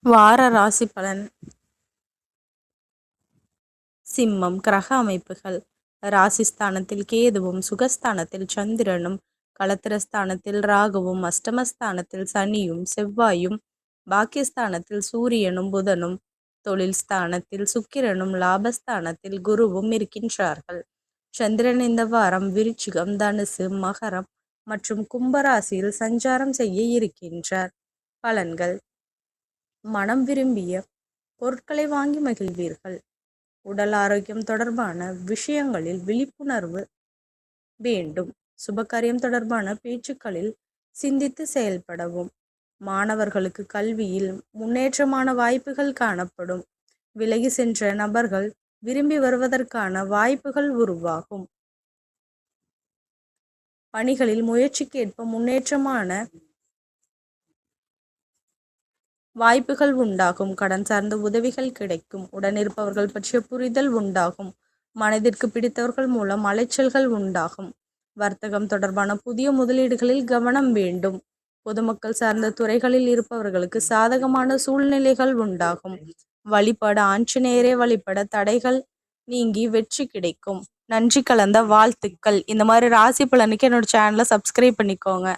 வார ராசி பலன். சிம்மம். கிரக அமைப்புகள். ராசிஸ்தானத்தில் கேதுவும், சுகஸ்தானத்தில் சந்திரனும், களத்திரஸ்தானத்தில் ராகுவும், அஷ்டமஸ்தானத்தில் சனியும் செவ்வாயும், பாக்கியஸ்தானத்தில் சூரியனும் புதனும், தொழில் ஸ்தானத்தில் சுக்கிரனும், லாபஸ்தானத்தில் குருவும் இருக்கின்றார்கள். சந்திரன் இந்த வாரம் விருச்சிகம், தனுசு, மகரம் மற்றும் கும்பராசியில் சஞ்சாரம் செய்ய இருக்கின்றார். பலன்கள். மனம் விரும்பிய பொருட்களை வாங்கி மகிழ்வீர்கள். உடல் ஆரோக்கியம் தொடர்பான விஷயங்களில் விழிப்புணர்வு வேண்டும். சுபகாரியம் தொடர்பான பேச்சுக்களில் சிந்தித்து செயல்படவும். மாணவர்களுக்கு கல்வியில் முன்னேற்றமான வாய்ப்புகள் காணப்படும். விலகி சென்ற நபர்கள் விரும்பி வருவதற்கான வாய்ப்புகள் உருவாகும். பணிகளில் முயற்சிக்கேற்ப முன்னேற்றமான வாய்ப்புகள் உண்டாகும். கடன் சார்ந்த உதவிகள் கிடைக்கும். உடனிருப்பவர்கள் பற்றிய புரிதல் உண்டாகும். மனதிற்கு பிடித்தவர்கள் மூலம் அலைச்சல்கள் உண்டாகும். வர்த்தகம் தொடர்பான புதிய முதலீடுகளில் கவனம் வேண்டும். பொதுமக்கள் சார்ந்த துறைகளில் இருப்பவர்களுக்கு சாதகமான சூழ்நிலைகள் உண்டாகும். வழிபாடு. ஆஞ்சநேயரை வழிபட தடைகள் நீங்கி வெற்றி கிடைக்கும். நன்றி கலந்த வாழ்த்துக்கள். இந்த மாதிரி ராசி பலனுக்கு என்னோட சேனலை சப்ஸ்கிரைப் பண்ணிக்கோங்க.